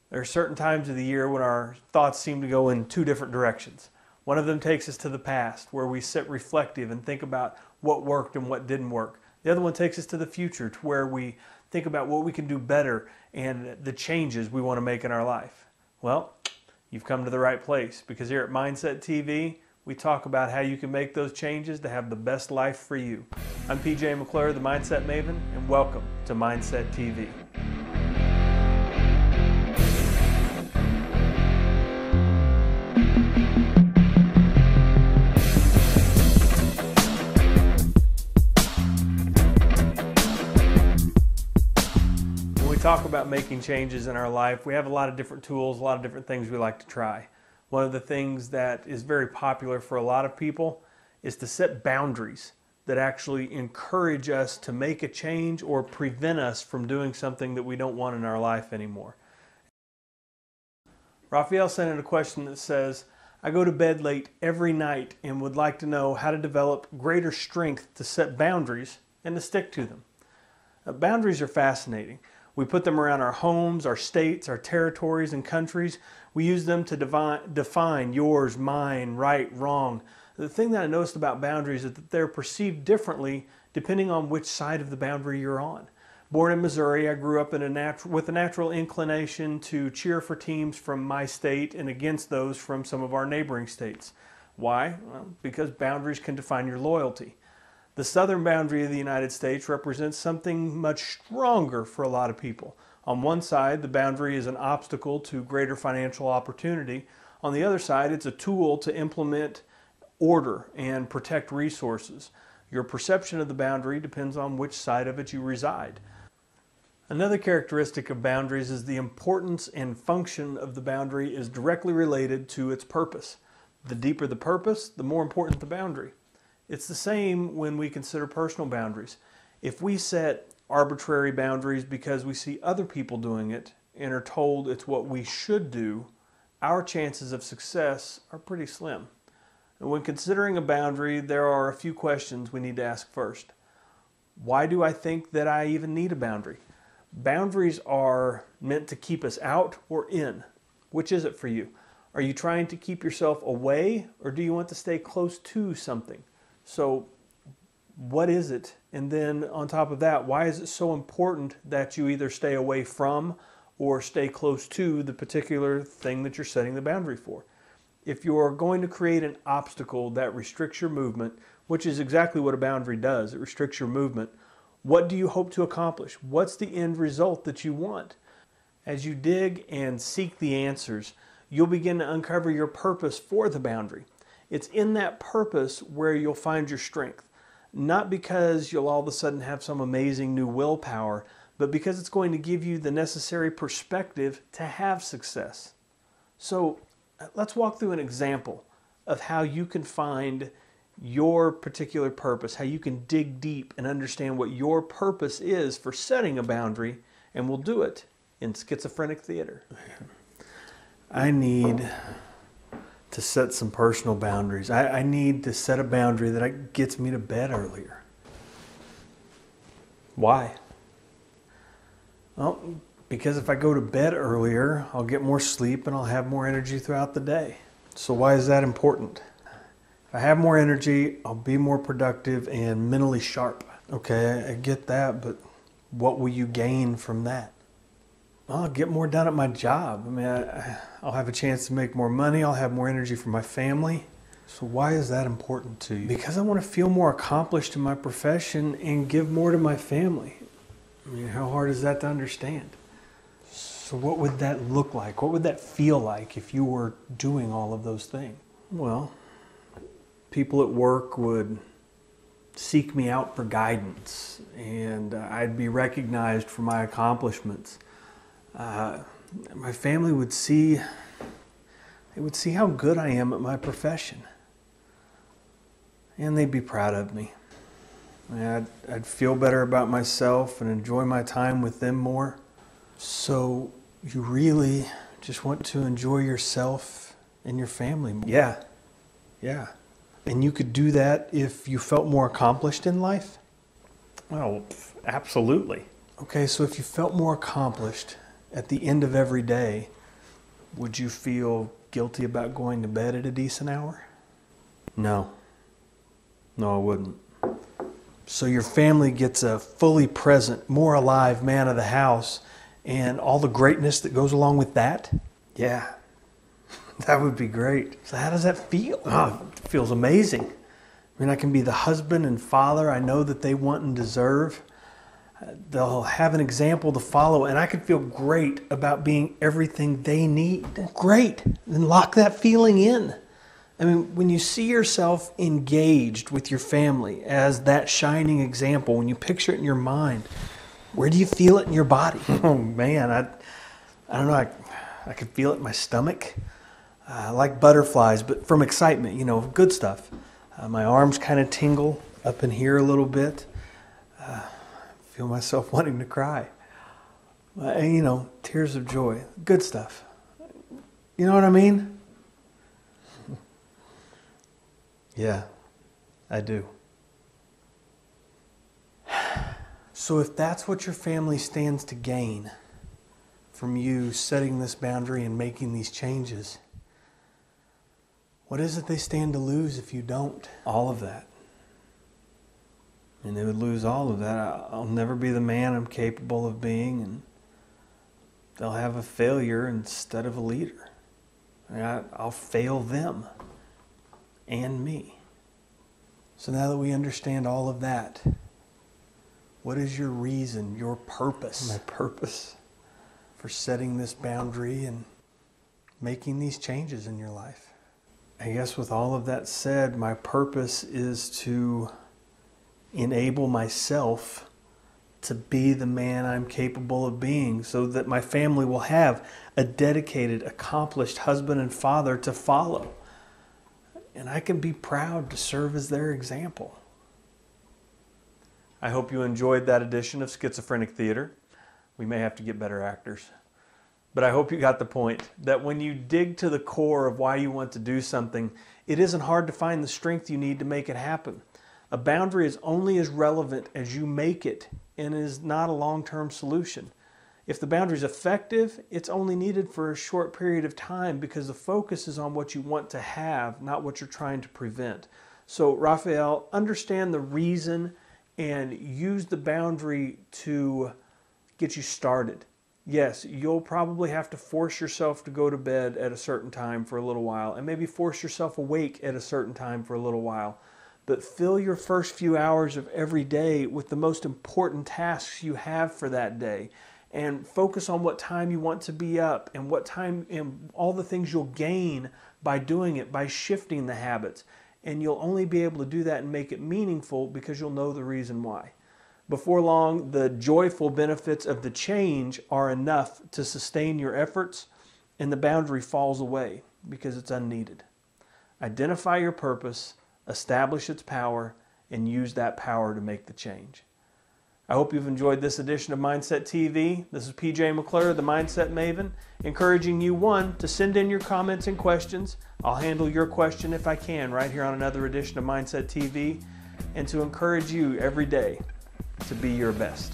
There are certain times of the year when our thoughts seem to go in two different directions. One of them takes us to the past, where we sit reflective and think about what worked and what didn't work. The other one takes us to the future, to where we think about what we can do better and the changes we want to make in our life. Well, you've come to the right place, because here at Mindset TV, we talk about how you can make those changes to have the best life for you. I'm McClure, the Mindset Maven, and welcome to Mindset TV. Talk about making changes in our life, we have a lot of different tools, a lot of different things we like to try. One of the things that is very popular for a lot of people is to set boundaries that actually encourage us to make a change or prevent us from doing something that we don't want in our life anymore. Raphael sent in a question that says, I go to bed late every night and would like to know how to develop greater strength to set boundaries and to stick to them. Boundaries are fascinating. We put them around our homes, our states, our territories, and countries. We use them to define yours, mine, right, wrong. The thing that I noticed about boundaries is that they're perceived differently depending on which side of the boundary you're on. Born in Missouri, I grew up with a natural inclination to cheer for teams from my state and against those from some of our neighboring states. Why? Well, because boundaries can define your loyalty. The southern boundary of the United States represents something much stronger for a lot of people. On one side, the boundary is an obstacle to greater financial opportunity. On the other side, it's a tool to implement order and protect resources. Your perception of the boundary depends on which side of it you reside. Another characteristic of boundaries is the importance and function of the boundary is directly related to its purpose. The deeper the purpose, the more important the boundary. It's the same when we consider personal boundaries. If we set arbitrary boundaries because we see other people doing it and are told it's what we should do, our chances of success are pretty slim. And when considering a boundary, there are a few questions we need to ask first. Why do I think that I even need a boundary? Boundaries are meant to keep us out or in. Which is it for you? Are you trying to keep yourself away, or do you want to stay close to something? So what is it? And then on top of that, why is it so important that you either stay away from or stay close to the particular thing that you're setting the boundary for? If you're going to create an obstacle that restricts your movement, which is exactly what a boundary does, it restricts your movement, what do you hope to accomplish? What's the end result that you want? As you dig and seek the answers, you'll begin to uncover your purpose for the boundary. It's in that purpose where you'll find your strength. Not because you'll all of a sudden have some amazing new willpower, but because it's going to give you the necessary perspective to have success. So let's walk through an example of how you can find your particular purpose, how you can dig deep and understand what your purpose is for setting a boundary, and we'll do it in Schizophrenic Theater. I need to set some personal boundaries. I need to set a boundary that gets me to bed earlier. Why? Well, because if I go to bed earlier, I'll get more sleep and I'll have more energy throughout the day. So why is that important? If I have more energy, I'll be more productive and mentally sharp. Okay, I get that, but what will you gain from that? Well, I'll get more done at my job. I mean, I'll have a chance to make more money. I'll have more energy for my family. So why is that important to you? Because I want to feel more accomplished in my profession and give more to my family. I mean, how hard is that to understand? So what would that look like? What would that feel like if you were doing all of those things? Well, people at work would seek me out for guidance, and I'd be recognized for my accomplishments. My family would see how good I am at my profession, and they'd be proud of me. I'd feel better about myself and enjoy my time with them more. So you really just want to enjoy yourself and your family more? Yeah. And you could do that if you felt more accomplished in life? Oh, absolutely. Okay, so if you felt more accomplished at the end of every day, Would you feel guilty about going to bed at a decent hour? No. No, I wouldn't. So your family gets a fully present, more alive man of the house and all the greatness that goes along with that? Yeah, that would be great. So how does that feel? Oh, it feels amazing. I mean, I can be the husband and father I know that they want and deserve. They'll have an example to follow, and I can feel great about being everything they need. Great. Then lock that feeling in. I mean, when you see yourself engaged with your family as that shining example, when you picture it in your mind, where do you feel it in your body? Oh man, I don't know, I can feel it in my stomach. I like butterflies, but from excitement, you know, good stuff. My arms kind of tingle up in here a little bit. Feel myself wanting to cry. You know, tears of joy, good stuff. You know what I mean? Yeah, I do. So if that's what your family stands to gain from you setting this boundary and making these changes, what is it they stand to lose if you don't? All of that. And they would lose all of that. I'll never be the man I'm capable of being, and they'll have a failure instead of a leader. I'll fail them and me. So now that we understand all of that, what is your reason, your purpose? My purpose for setting this boundary and making these changes in your life? I guess with all of that said, my purpose is to enable myself to be the man I'm capable of being so that my family will have a dedicated, accomplished husband and father to follow. And I can be proud to serve as their example. I hope you enjoyed that edition of Schizophrenic Theater. We may have to get better actors. But I hope you got the point that when you dig to the core of why you want to do something, it isn't hard to find the strength you need to make it happen. A boundary is only as relevant as you make it and is not a long-term solution. If the boundary is effective, it's only needed for a short period of time because the focus is on what you want to have, not what you're trying to prevent. So, Raphael, understand the reason and use the boundary to get you started. Yes, you'll probably have to force yourself to go to bed at a certain time for a little while, and maybe force yourself awake at a certain time for a little while. But fill your first few hours of every day with the most important tasks you have for that day. And focus on what time you want to be up and what time and all the things you'll gain by doing it, by shifting the habits. And you'll only be able to do that and make it meaningful because you'll know the reason why. Before long, the joyful benefits of the change are enough to sustain your efforts, and the boundary falls away because it's unneeded. Identify your purpose, establish its power, and use that power to make the change. I hope you've enjoyed this edition of Mindset TV. This is PJ McClure, the Mindset Maven, encouraging you, one, to send in your comments and questions. I'll handle your question if I can right here on another edition of Mindset TV, and to encourage you every day to be your best.